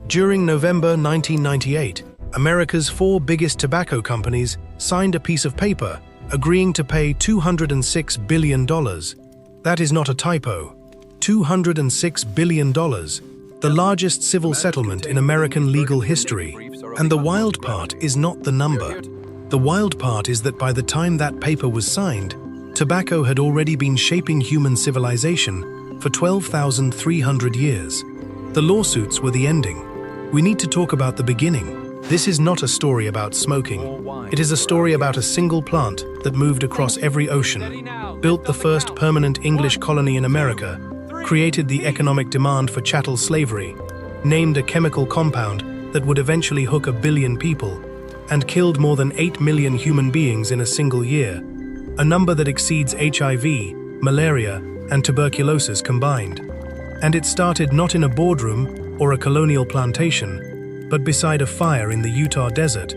During November 1998, America's four biggest tobacco companies signed a piece of paper agreeing to pay $206 billion. That is not a typo. $206 billion, the largest civil settlement in American legal history. And the wild part is not the number. The wild part is that by the time that paper was signed, tobacco had already been shaping human civilization for 12,300 years. The lawsuits were the ending. We need to talk about the beginning. This is not a story about smoking. It is a story about a single plant that moved across every ocean, built the first permanent English colony in America, created the economic demand for chattel slavery, named a chemical compound that would eventually hook 1 billion people, and killed more than 8 million human beings in a single year, a number that exceeds HIV, malaria, and tuberculosis combined. And it started not in a boardroom or a colonial plantation, but beside a fire in the Utah desert,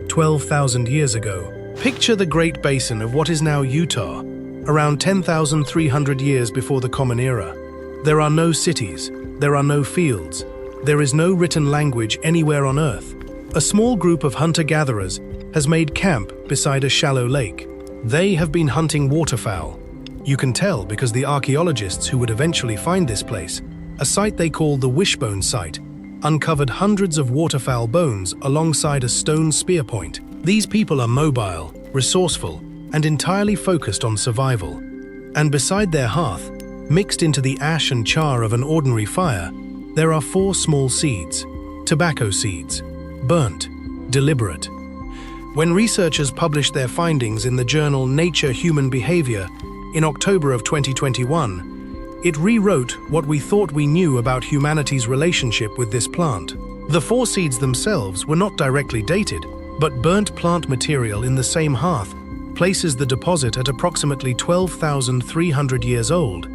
12,000 years ago. Picture the Great Basin of what is now Utah, around 10,300 years before the Common Era. There are no cities, there are no fields, there is no written language anywhere on Earth. A small group of hunter-gatherers has made camp beside a shallow lake. They have been hunting waterfowl. You can tell because the archaeologists who would eventually find this place, a site they call the Wishbone Site, uncovered hundreds of waterfowl bones alongside a stone spear point. These people are mobile, resourceful, and entirely focused on survival. And beside their hearth, mixed into the ash and char of an ordinary fire, there are 4 small seeds, tobacco seeds, burnt, deliberate. When researchers published their findings in the journal Nature Human Behavior in October of 2021, it rewrote what we thought we knew about humanity's relationship with this plant. The 4 seeds themselves were not directly dated, but burnt plant material in the same hearth places the deposit at approximately 12,300 years old,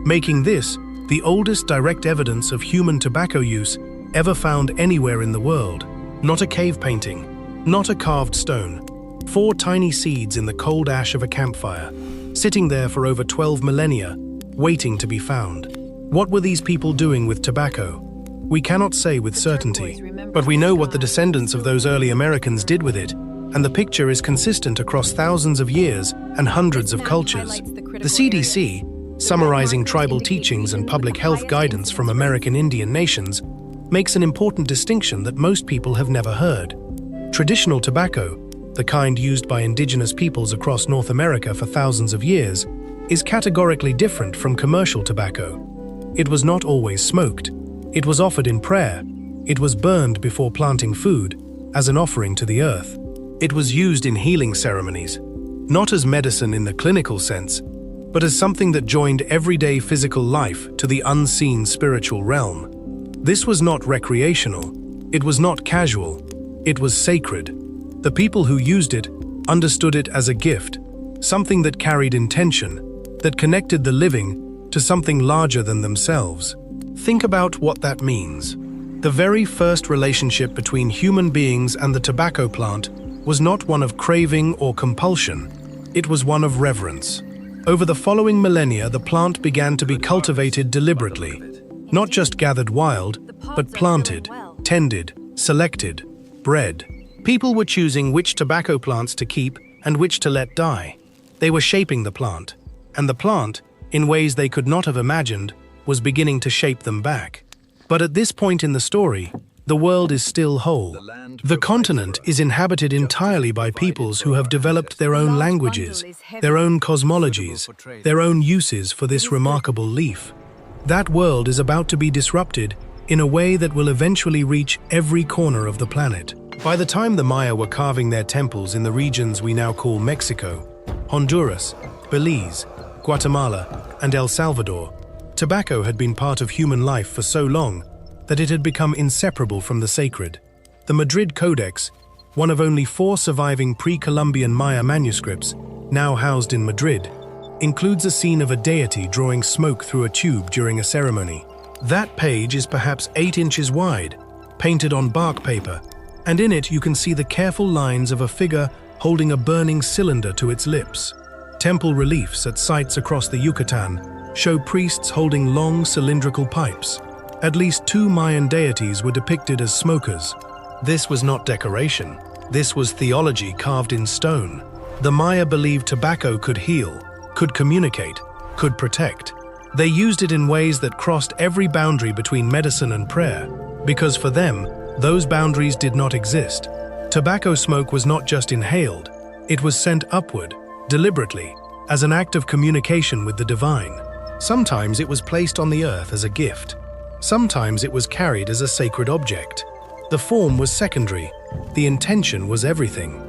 making this the oldest direct evidence of human tobacco use ever found anywhere in the world. Not a cave painting, not a carved stone. 4 tiny seeds in the cold ash of a campfire, sitting there for over 12 millennia, waiting to be found. What were these people doing with tobacco? We cannot say with certainty, but we know what the descendants of those early Americans did with it, and the picture is consistent across thousands of years and hundreds of cultures. The CDC, summarizing tribal teachings and public health guidance from American Indian nations, makes an important distinction that most people have never heard. Traditional tobacco, the kind used by indigenous peoples across North America for thousands of years, is categorically different from commercial tobacco. It was not always smoked. It was offered in prayer. It was burned before planting food, as an offering to the earth. It was used in healing ceremonies, not as medicine in the clinical sense, but as something that joined everyday physical life to the unseen spiritual realm. This was not recreational. It was not casual. It was sacred. The people who used it understood it as a gift, something that carried intention, that connected the living to something larger than themselves. Think about what that means. The very first relationship between human beings and the tobacco plant was not one of craving or compulsion. It was one of reverence. Over the following millennia, the plant began to be cultivated deliberately, not just gathered wild, but planted, tended, selected, bred. People were choosing which tobacco plants to keep and which to let die. They were shaping the plant, and the plant, in ways they could not have imagined, was beginning to shape them back. But at this point in the story, the world is still whole. The continent is inhabited entirely by peoples who have developed their own languages, their own cosmologies, their own uses for this remarkable leaf. That world is about to be disrupted in a way that will eventually reach every corner of the planet. By the time the Maya were carving their temples in the regions we now call Mexico, Honduras, Belize, Guatemala, and El Salvador, tobacco had been part of human life for so long that it had become inseparable from the sacred. The Madrid Codex, one of only 4 surviving pre-Columbian Maya manuscripts, now housed in Madrid, includes a scene of a deity drawing smoke through a tube during a ceremony. That page is perhaps 8 inches wide, painted on bark paper, and in it you can see the careful lines of a figure holding a burning cylinder to its lips. Temple reliefs at sites across the Yucatan show priests holding long cylindrical pipes. At least 2 Mayan deities were depicted as smokers. This was not decoration. This was theology carved in stone. The Maya believed tobacco could heal, could communicate, could protect. They used it in ways that crossed every boundary between medicine and prayer, because for them, those boundaries did not exist. Tobacco smoke was not just inhaled, it was sent upward, deliberately, as an act of communication with the divine. Sometimes it was placed on the earth as a gift. Sometimes it was carried as a sacred object. The form was secondary, the intention was everything.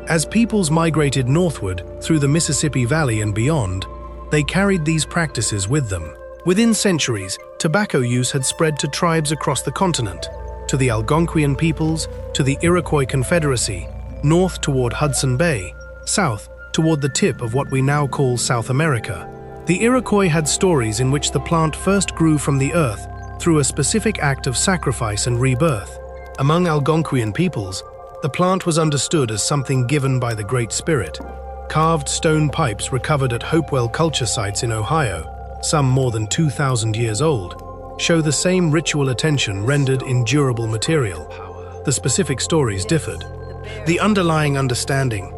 As peoples migrated northward through the Mississippi Valley and beyond, they carried these practices with them. Within centuries, tobacco use had spread to tribes across the continent, to the Algonquian peoples, to the Iroquois Confederacy, north toward Hudson Bay, south toward the tip of what we now call South America. The Iroquois had stories in which the plant first grew from the earth through a specific act of sacrifice and rebirth. Among Algonquian peoples, the plant was understood as something given by the Great Spirit. Carved stone pipes recovered at Hopewell culture sites in Ohio, some more than 2,000 years old, show the same ritual attention rendered in durable material. The specific stories differed. The underlying understanding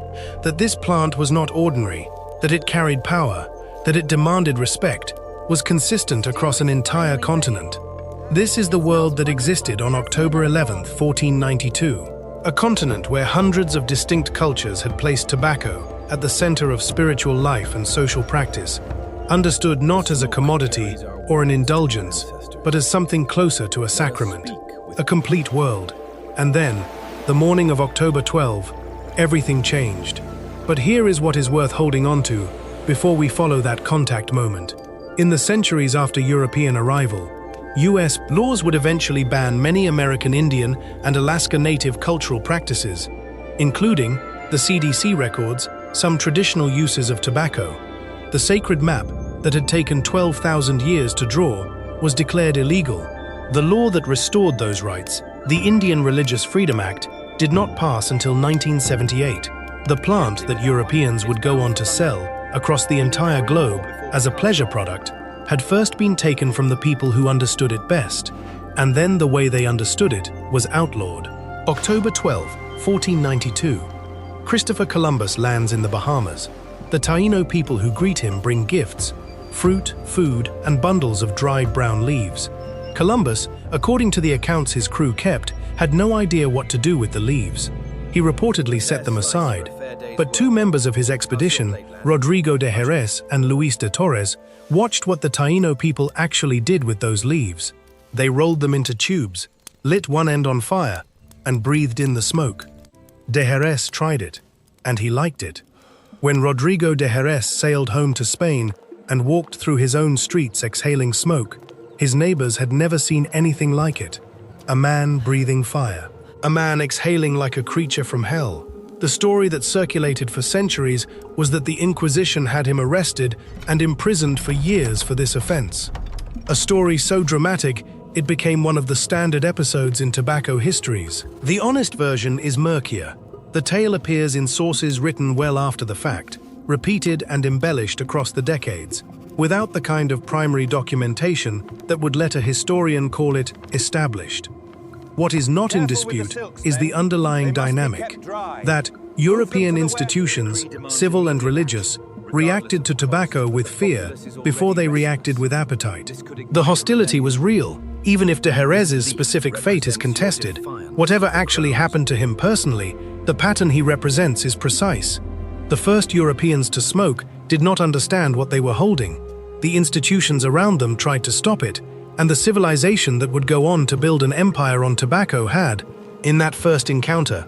that this plant was not ordinary, that it carried power, that it demanded respect, was consistent across an entire continent. This is the world that existed on October 11, 1492, a continent where hundreds of distinct cultures had placed tobacco at the center of spiritual life and social practice, understood not as a commodity or an indulgence, but as something closer to a sacrament, a complete world. And then, the morning of October 12, everything changed. But here is what is worth holding on to before we follow that contact moment. In the centuries after European arrival, U.S. laws would eventually ban many American Indian and Alaska Native cultural practices, including the CDC records, some traditional uses of tobacco. The sacred map that had taken 12,000 years to draw was declared illegal. The law that restored those rights, the Indian Religious Freedom Act, did not pass until 1978. The plant that Europeans would go on to sell across the entire globe as a pleasure product had first been taken from the people who understood it best, and then the way they understood it was outlawed. October 12, 1492. Christopher Columbus lands in the Bahamas. The Taino people who greet him bring gifts, fruit, food, and bundles of dried brown leaves. Columbus, according to the accounts his crew kept, had no idea what to do with the leaves. He reportedly set them aside, but 2 members of his expedition, Rodrigo de Jerez and Luis de Torres, watched what the Taino people actually did with those leaves. They rolled them into tubes, lit one end on fire, and breathed in the smoke. De Jerez tried it, and he liked it. When Rodrigo de Jerez sailed home to Spain and walked through his own streets exhaling smoke, his neighbors had never seen anything like it. A man breathing fire. A man exhaling like a creature from hell. The story that circulated for centuries was that the Inquisition had him arrested and imprisoned for years for this offense. A story so dramatic, it became one of the standard episodes in tobacco histories. The honest version is murkier. The tale appears in sources written well after the fact, repeated and embellished across the decades, without the kind of primary documentation that would let a historian call it established. What is not in dispute is the underlying dynamic, that European institutions, civil and religious, reacted to tobacco with fear before they reacted with appetite. The hostility was real, even if de Jerez's specific fate is contested. Whatever actually happened to him personally, the pattern he represents is precise. The first Europeans to smoke did not understand what they were holding. The institutions around them tried to stop it, and the civilization that would go on to build an empire on tobacco had, in that first encounter,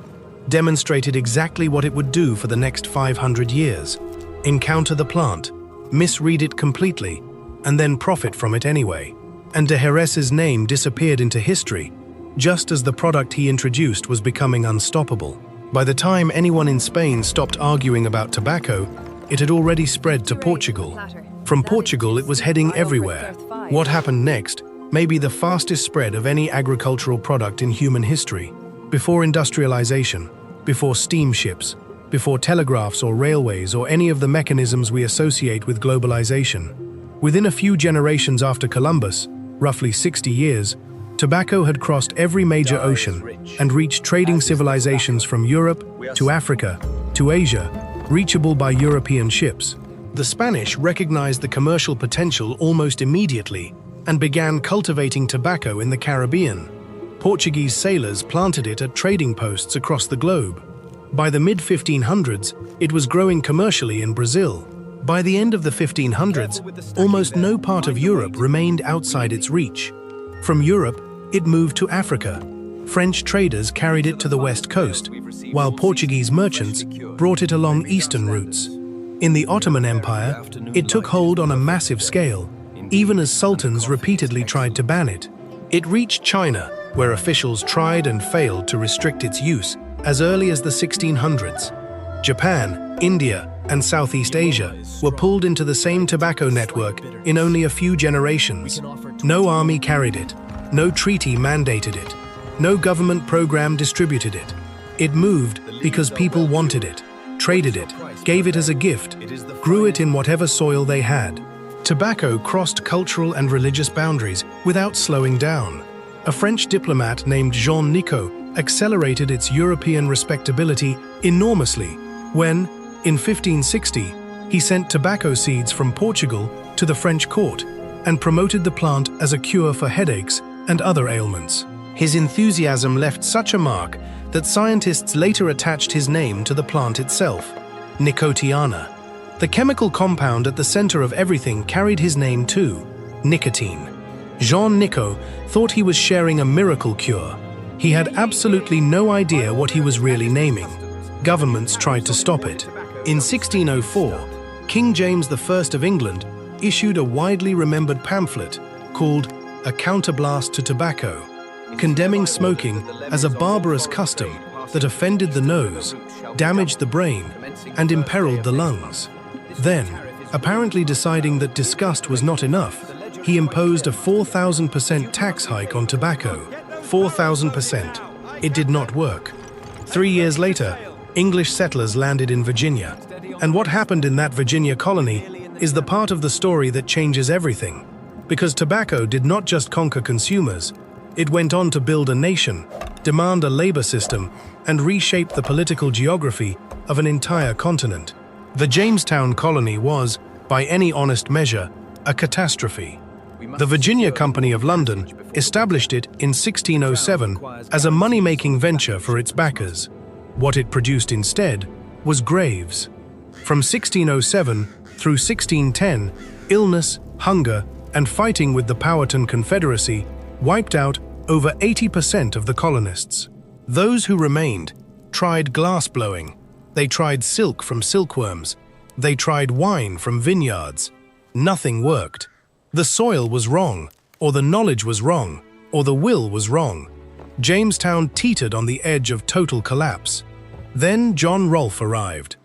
demonstrated exactly what it would do for the next 500 years. Encounter the plant, misread it completely, and then profit from it anyway. And de Jerez's name disappeared into history, just as the product he introduced was becoming unstoppable. By the time anyone in Spain stopped arguing about tobacco, it had already spread to Portugal. From Portugal, it was heading everywhere. What happened next may be the fastest spread of any agricultural product in human history. Before industrialization, before steamships, before telegraphs or railways or any of the mechanisms we associate with globalization. Within a few generations after Columbus, roughly 60 years, tobacco had crossed every major ocean and reached trading civilizations from Europe to Africa to Asia, reachable by European ships. The Spanish recognized the commercial potential almost immediately and began cultivating tobacco in the Caribbean. Portuguese sailors planted it at trading posts across the globe. By the mid-1500s, it was growing commercially in Brazil. By the end of the 1500s, almost no part of Europe remained outside its reach. From Europe, it moved to Africa. French traders carried it to the west coast, while Portuguese merchants brought it along eastern routes. In the Ottoman Empire, it took hold on a massive scale, even as sultans repeatedly tried to ban it. It reached China, where officials tried and failed to restrict its use as early as the 1600s. Japan, India, and Southeast Asia were pulled into the same tobacco network in only a few generations. No army carried it, no treaty mandated it, no government program distributed it. It moved because people wanted it, traded it, gave it as a gift, grew it in whatever soil they had. Tobacco crossed cultural and religious boundaries without slowing down. A French diplomat named Jean Nicot accelerated its European respectability enormously when, in 1560, he sent tobacco seeds from Portugal to the French court and promoted the plant as a cure for headaches and other ailments. His enthusiasm left such a mark that scientists later attached his name to the plant itself, Nicotiana. The chemical compound at the center of everything carried his name too, nicotine. Jean Nicot thought he was sharing a miracle cure. He had absolutely no idea what he was really naming. Governments tried to stop it. In 1604, King James I of England issued a widely remembered pamphlet called A Counterblast to Tobacco, condemning smoking as a barbarous custom that offended the nose, damaged the brain, and imperiled the lungs. Then, apparently deciding that disgust was not enough, he imposed a 4,000% tax hike on tobacco. 4,000%. It did not work. 3 years later, English settlers landed in Virginia. And what happened in that Virginia colony is the part of the story that changes everything. Because tobacco did not just conquer consumers, it went on to build a nation, demand a labor system, and reshape the political geography of an entire continent. The Jamestown colony was, by any honest measure, a catastrophe. The Virginia Company of London established it in 1607 as a money-making venture for its backers. What it produced instead was graves. From 1607 through 1610, illness, hunger, and fighting with the Powhatan Confederacy wiped out over 80% of the colonists. Those who remained tried glass blowing. They tried silk from silkworms. They tried wine from vineyards. Nothing worked. The soil was wrong, or the knowledge was wrong, or the will was wrong. Jamestown teetered on the edge of total collapse. Then John Rolfe arrived.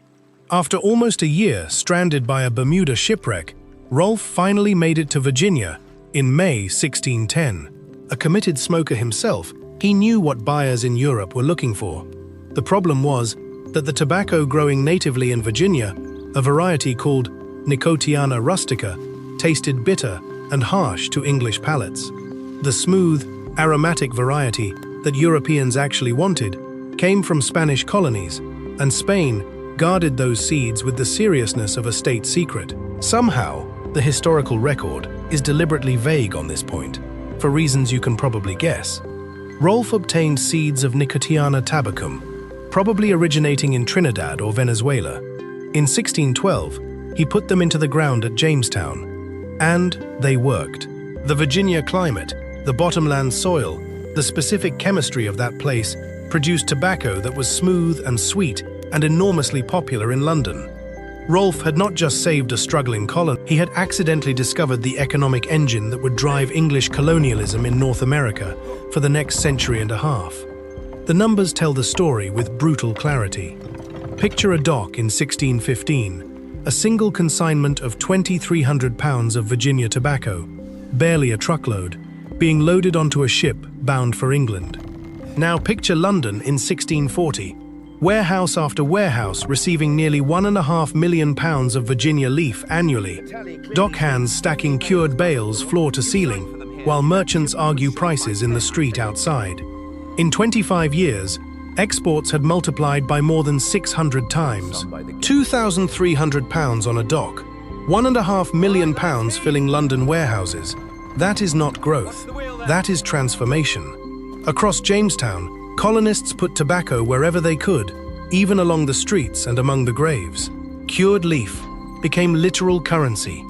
After almost a year stranded by a Bermuda shipwreck, Rolfe finally made it to Virginia in May 1610. A committed smoker himself, he knew what buyers in Europe were looking for. The problem was that the tobacco growing natively in Virginia, a variety called Nicotiana rustica, tasted bitter and harsh to English palates. The smooth, aromatic variety that Europeans actually wanted came from Spanish colonies, and Spain guarded those seeds with the seriousness of a state secret. Somehow, the historical record is deliberately vague on this point, for reasons you can probably guess. Rolfe obtained seeds of Nicotiana tabacum, probably originating in Trinidad or Venezuela. In 1612, he put them into the ground at Jamestown. And they worked. The Virginia climate, the bottomland soil, the specific chemistry of that place produced tobacco that was smooth and sweet and enormously popular in London. Rolfe had not just saved a struggling colony, he had accidentally discovered the economic engine that would drive English colonialism in North America for the next century and a half. The numbers tell the story with brutal clarity. Picture a dock in 1615. A single consignment of 2,300 pounds of Virginia tobacco, barely a truckload, being loaded onto a ship bound for England. Now picture London in 1640, warehouse after warehouse receiving nearly £1.5 million of Virginia leaf annually, dock hands stacking cured bales floor to ceiling, while merchants argue prices in the street outside. In 25 years, exports had multiplied by more than 600 times. £2,300 on a dock, £1.5 million filling London warehouses. That is not growth, that is transformation. Across Jamestown, colonists put tobacco wherever they could, even along the streets and among the graves. Cured leaf became literal currency.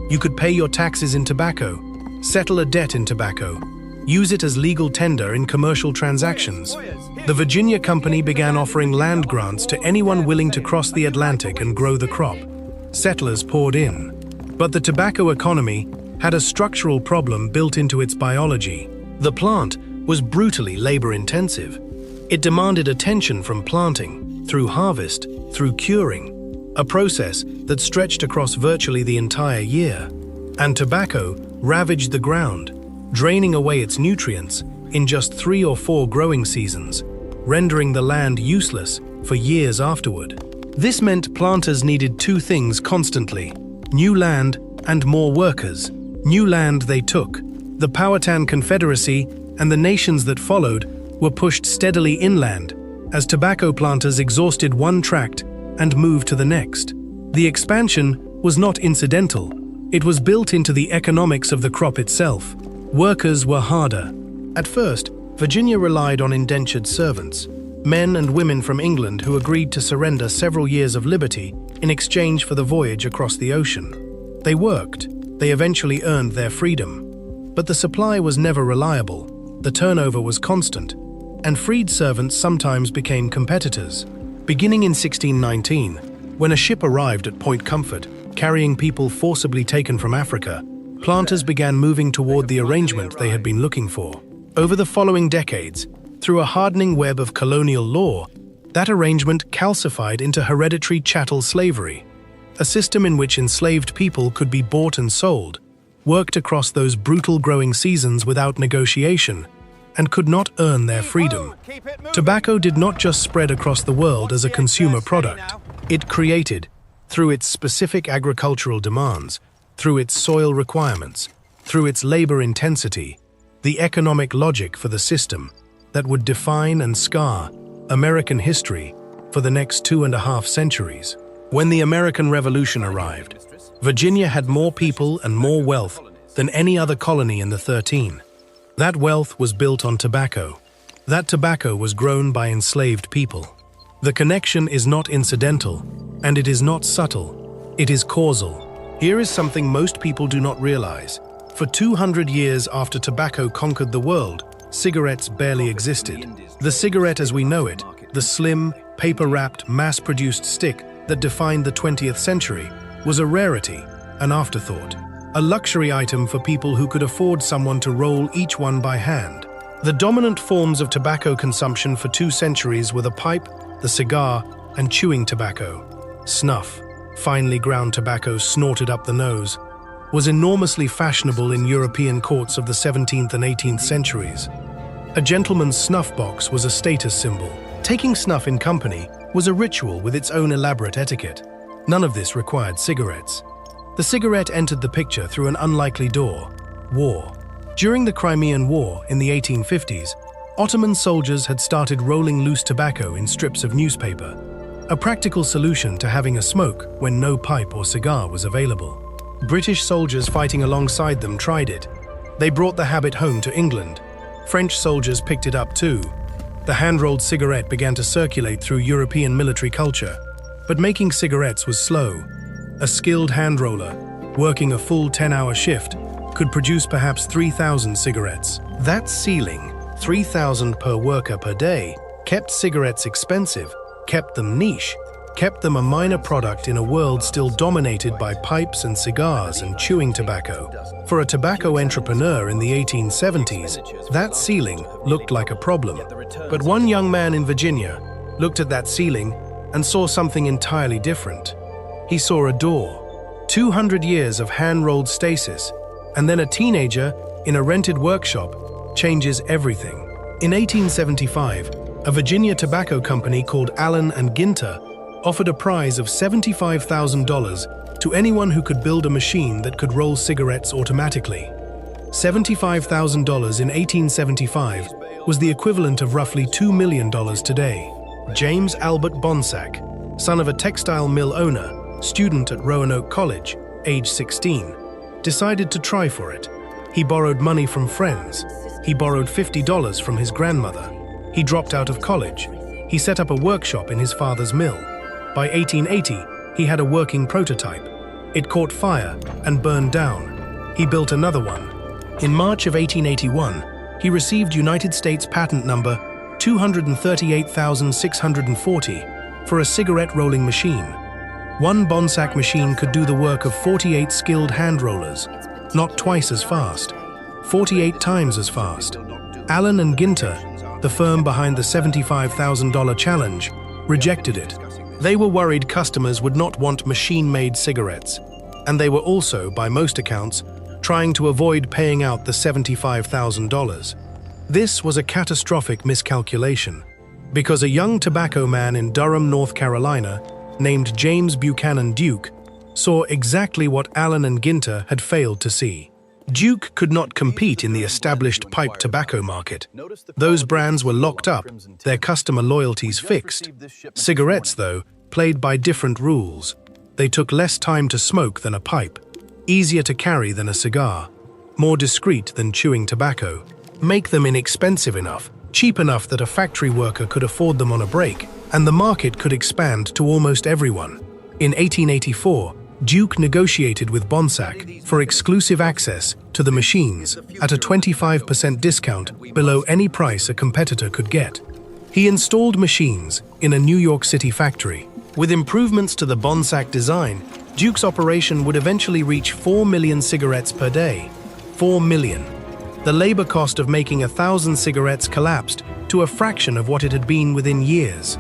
You could pay your taxes in tobacco, settle a debt in tobacco, use it as legal tender in commercial transactions. The Virginia Company began offering land grants to anyone willing to cross the Atlantic and grow the crop. Settlers poured in. But the tobacco economy had a structural problem built into its biology. The plant was brutally labor-intensive. It demanded attention from planting, through harvest, through curing, a process that stretched across virtually the entire year. And tobacco ravaged the ground, draining away its nutrients in just 3 or 4 growing seasons, rendering the land useless for years afterward. This meant planters needed 2 things constantly: new land and more workers. New land they took. The Powhatan Confederacy and the nations that followed were pushed steadily inland as tobacco planters exhausted one tract and moved to the next. The expansion was not incidental. It was built into the economics of the crop itself. Workers were harder. At first, Virginia relied on indentured servants, men and women from England who agreed to surrender several years of liberty in exchange for the voyage across the ocean. They worked. They eventually earned their freedom. But the supply was never reliable, the turnover was constant, and freed servants sometimes became competitors. Beginning in 1619, when a ship arrived at Point Comfort, carrying people forcibly taken from Africa, planters began moving toward the arrangement they had been looking for. Over the following decades, through a hardening web of colonial law, that arrangement calcified into hereditary chattel slavery, a system in which enslaved people could be bought and sold, worked across those brutal growing seasons without negotiation, and could not earn their freedom. Tobacco did not just spread across the world as a consumer product. It created, through its specific agricultural demands, through its soil requirements, through its labor intensity, the economic logic for the system that would define and scar American history for the next 2.5 centuries. When the American Revolution arrived, Virginia had more people and more wealth than any other colony in the 13. That wealth was built on tobacco. That tobacco was grown by enslaved people. The connection is not incidental, and it is not subtle. It is causal. Here is something most people do not realize. For 200 years after tobacco conquered the world, cigarettes barely existed. The cigarette as we know it, the slim, paper-wrapped, mass-produced stick that defined the 20th century, was a rarity, an afterthought, a luxury item for people who could afford someone to roll each one by hand. The dominant forms of tobacco consumption for 2 centuries were the pipe, the cigar, and chewing tobacco. Snuff, finely ground tobacco snorted up the nose, was enormously fashionable in European courts of the 17th and 18th centuries. A gentleman's snuff box was a status symbol. Taking snuff in company was a ritual with its own elaborate etiquette. None of this required cigarettes. The cigarette entered the picture through an unlikely door: war. During the Crimean War in the 1850s, Ottoman soldiers had started rolling loose tobacco in strips of newspaper, a practical solution to having a smoke when no pipe or cigar was available. British soldiers fighting alongside them tried it. They brought the habit home to England. French soldiers picked it up too. The hand-rolled cigarette began to circulate through European military culture, but making cigarettes was slow. A skilled hand roller, working a full 10-hour shift, could produce perhaps 3,000 cigarettes. That ceiling, 3,000 per worker per day, kept cigarettes expensive, kept them niche, kept them a minor product in a world still dominated by pipes and cigars and chewing tobacco. For a tobacco entrepreneur in the 1870s, that ceiling looked like a problem. But one young man in Virginia looked at that ceiling and saw something entirely different. He saw a door, 200 years of hand-rolled stasis, and then a teenager in a rented workshop changes everything. In 1875, a Virginia tobacco company called Allen and Ginter offered a prize of $75,000 to anyone who could build a machine that could roll cigarettes automatically. $75,000 in 1875 was the equivalent of roughly $2 million today. James Albert Bonsack, son of a textile mill owner, student at Roanoke College, age 16, decided to try for it. He borrowed money from friends. He borrowed $50 from his grandmother. He dropped out of college. He set up a workshop in his father's mill. By 1880, he had a working prototype. It caught fire and burned down. He built another one. In March of 1881, he received United States patent number 238,640 for a cigarette rolling machine. One Bonsack machine could do the work of 48 skilled hand rollers, not twice as fast, 48 times as fast. Allen and Ginter, the firm behind the $75,000 challenge, rejected it. They were worried customers would not want machine-made cigarettes, and they were also, by most accounts, trying to avoid paying out the $75,000. This was a catastrophic miscalculation, because a young tobacco man in Durham, North Carolina, named James Buchanan Duke, saw exactly what Allen and Ginter had failed to see. Duke could not compete in the established pipe tobacco market. Those brands were locked up, their customer loyalties fixed. Cigarettes, though, played by different rules. They took less time to smoke than a pipe, easier to carry than a cigar, more discreet than chewing tobacco. Make them inexpensive enough, cheap enough that a factory worker could afford them on a break, and the market could expand to almost everyone. In 1884, Duke negotiated with Bonsack for exclusive access to the machines at a 25% discount below any price a competitor could get. He installed machines in a New York City factory. With improvements to the Bonsack design, Duke's operation would eventually reach 4 million cigarettes per day. 4 million. The labor cost of making 1,000 cigarettes collapsed to a fraction of what it had been within years.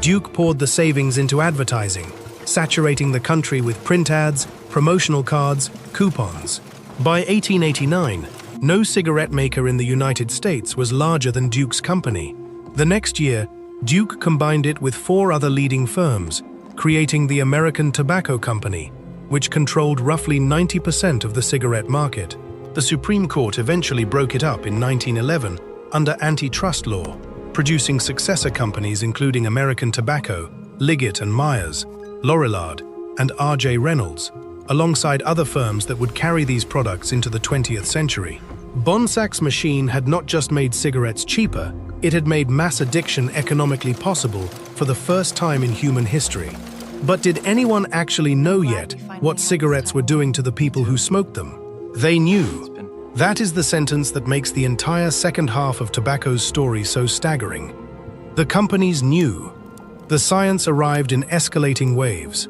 Duke poured the savings into advertising, saturating the country with print ads, promotional cards, coupons. By 1889, no cigarette maker in the United States was larger than Duke's company. The next year, Duke combined it with 4 other leading firms, creating the American Tobacco Company, which controlled roughly 90% of the cigarette market. The Supreme Court eventually broke it up in 1911 under antitrust law, producing successor companies including American Tobacco, Liggett and Myers, Lorillard, and R.J. Reynolds, alongside other firms that would carry these products into the 20th century. Bonsack's machine had not just made cigarettes cheaper, it had made mass addiction economically possible for the first time in human history. But did anyone actually know yet what cigarettes were doing to the people who smoked them? They knew. That is the sentence that makes the entire second half of tobacco's story so staggering. The companies knew. The science arrived in escalating waves.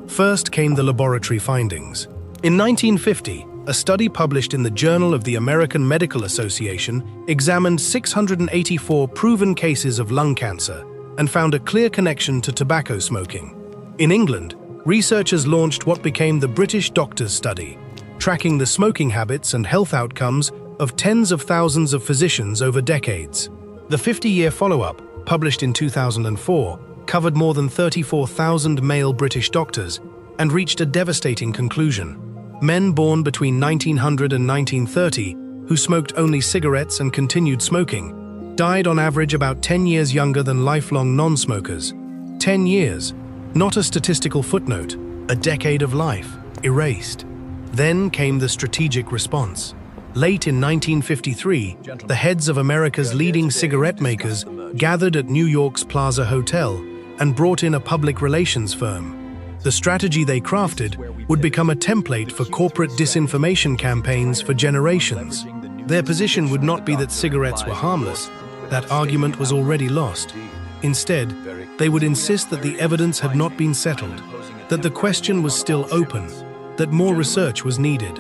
First came the laboratory findings. In 1950, a study published in the Journal of the American Medical Association examined 684 proven cases of lung cancer and found a clear connection to tobacco smoking. In England, researchers launched what became the British Doctors Study, tracking the smoking habits and health outcomes of tens of thousands of physicians over decades. The 50-year follow-up, published in 2004, covered more than 34,000 male British doctors and reached a devastating conclusion. Men born between 1900 and 1930, who smoked only cigarettes and continued smoking, died on average about 10 years younger than lifelong non-smokers. 10 years, not a statistical footnote, a decade of life, erased. Then came the strategic response. Late in 1953, the heads of America's leading cigarette makers gathered at New York's Plaza Hotel and brought in a public relations firm. The strategy they crafted would become a template for corporate disinformation campaigns for generations. Their position would not be that cigarettes were harmless. That argument was already lost. Instead, they would insist that the evidence had not been settled, that the question was still open, that more research was needed.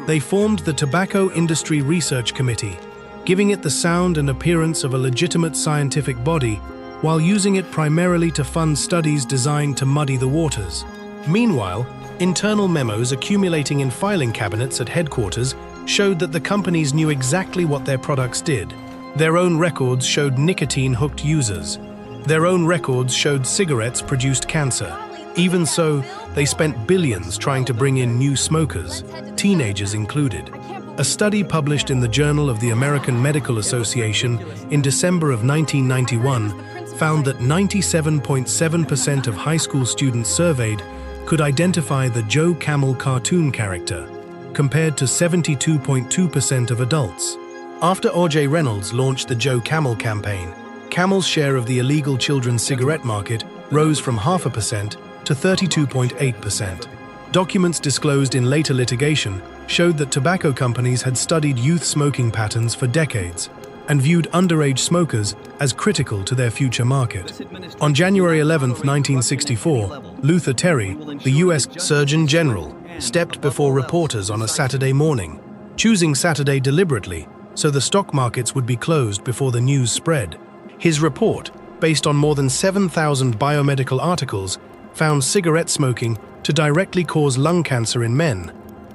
They formed the Tobacco Industry Research Committee, giving it the sound and appearance of a legitimate scientific body, while using it primarily to fund studies designed to muddy the waters. Meanwhile, internal memos accumulating in filing cabinets at headquarters showed that the companies knew exactly what their products did. Their own records showed nicotine-hooked users. Their own records showed cigarettes produced cancer. Even so, they spent billions trying to bring in new smokers, teenagers included. A study published in the Journal of the American Medical Association in December of 1991 found that 97.7% of high school students surveyed could identify the Joe Camel cartoon character, compared to 72.2% of adults. After O.J. Reynolds launched the Joe Camel campaign, Camel's share of the illegal children's cigarette market rose from 0.5% to 32.8%. Documents disclosed in later litigation showed that tobacco companies had studied youth smoking patterns for decades and viewed underage smokers as critical to their future market. On January 11, 1964, Luther Terry, the U.S. Surgeon General, stepped before reporters on a Saturday morning, choosing Saturday deliberately so the stock markets would be closed before the news spread. His report, based on more than 7,000 biomedical articles, found cigarette smoking to directly cause lung cancer in men,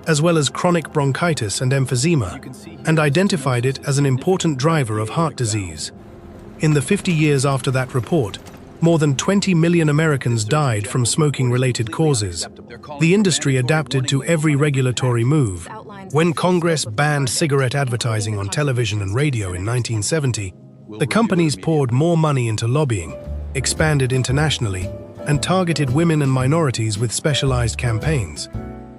as well as chronic bronchitis and emphysema, and identified it as an important driver of heart disease. In the 50 years after that report, more than 20 million Americans died from smoking-related causes. The industry adapted to every regulatory move. When Congress banned cigarette advertising on television and radio in 1970, the companies poured more money into lobbying, expanded internationally, and targeted women and minorities with specialized campaigns.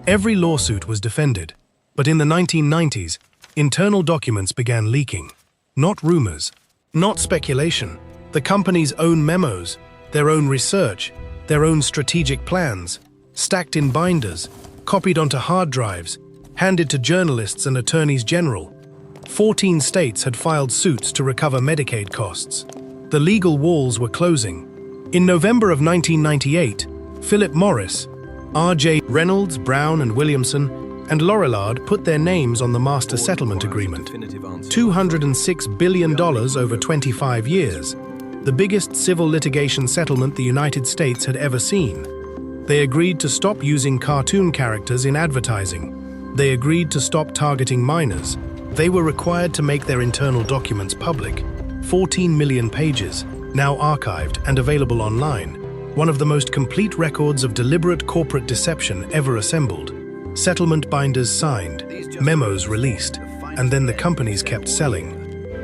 Every lawsuit was defended, but in the 1990s, internal documents began leaking. Not rumors, not speculation. The company's own memos, their own research, their own strategic plans, stacked in binders, copied onto hard drives, handed to journalists and attorneys general. 14 states had filed suits to recover Medicaid costs. The legal walls were closing. In November of 1998, Philip Morris, R.J. Reynolds, Brown and Williamson, and Lorillard put their names on the Master Settlement Agreement. $206 billion over 25 years, the biggest civil litigation settlement the United States had ever seen. They agreed to stop using cartoon characters in advertising. They agreed to stop targeting minors. They were required to make their internal documents public. 14 million pages, now archived and available online. One of the most complete records of deliberate corporate deception ever assembled. Settlement binders signed, memos released, and then the companies kept selling.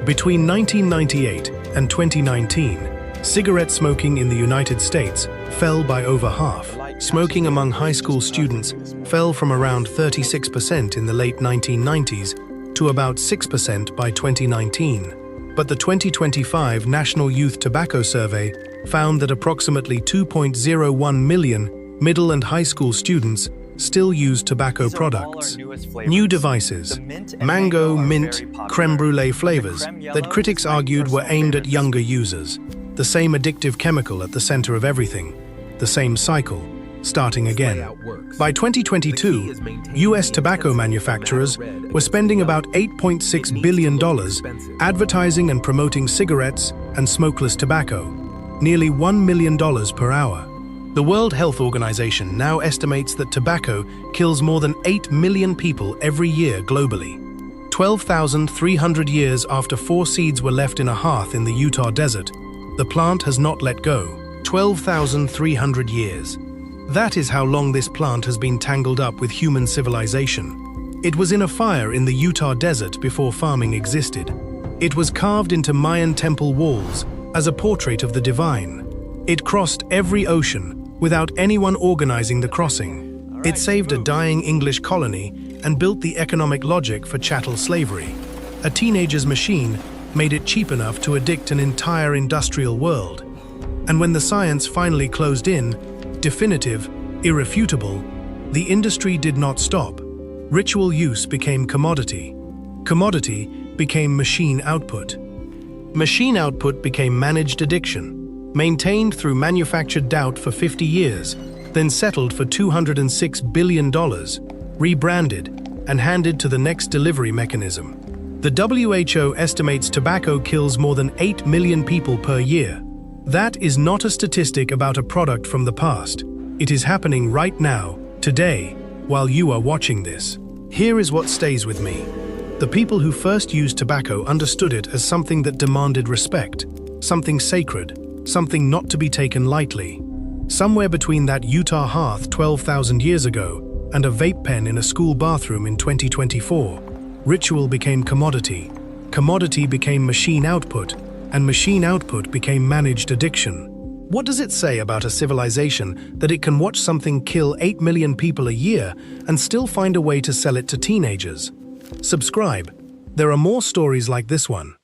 Between 1998 and 2019, cigarette smoking in the United States fell by over half. Smoking among high school students fell from around 36% in the late 1990s to about 6% by 2019. But the 2025 National Youth Tobacco Survey found that approximately 2.01 million middle and high school students still use tobacco products. New devices, mango, mint, creme brulee flavors that critics argued were aimed at younger users. The same addictive chemical at the center of everything. The same cycle, starting again. By 2022, U.S. tobacco manufacturers were spending about $8.6 billion advertising and promoting cigarettes and smokeless tobacco, nearly $1 million per hour. The World Health Organization now estimates that tobacco kills more than 8 million people every year globally. 12,300 years after 4 seeds were left in a hearth in the Utah desert, the plant has not let go. 12,300 years. That is how long this plant has been tangled up with human civilization. It was in a fire in the Utah desert before farming existed. It was carved into Mayan temple walls as a portrait of the divine. It crossed every ocean without anyone organizing the crossing. It saved a dying English colony and built the economic logic for chattel slavery. A teenager's machine made it cheap enough to addict an entire industrial world. And when the science finally closed in, definitive, irrefutable, the industry did not stop. Ritual use became commodity. Commodity became machine output. Machine output became managed addiction, maintained through manufactured doubt for 50 years, then settled for $206 billion, rebranded, and handed to the next delivery mechanism. The WHO estimates tobacco kills more than 8 million people per year. That is not a statistic about a product from the past. It is happening right now, today, while you are watching this. Here is what stays with me. The people who first used tobacco understood it as something that demanded respect, something sacred, something not to be taken lightly. Somewhere between that Utah hearth 12,000 years ago and a vape pen in a school bathroom in 2024, Ritual became commodity. Commodity became machine output, and machine output became managed addiction. What does it say about a civilization that it can watch something kill 8 million people a year and still find a way to sell it to teenagers? Subscribe. There are more stories like this one.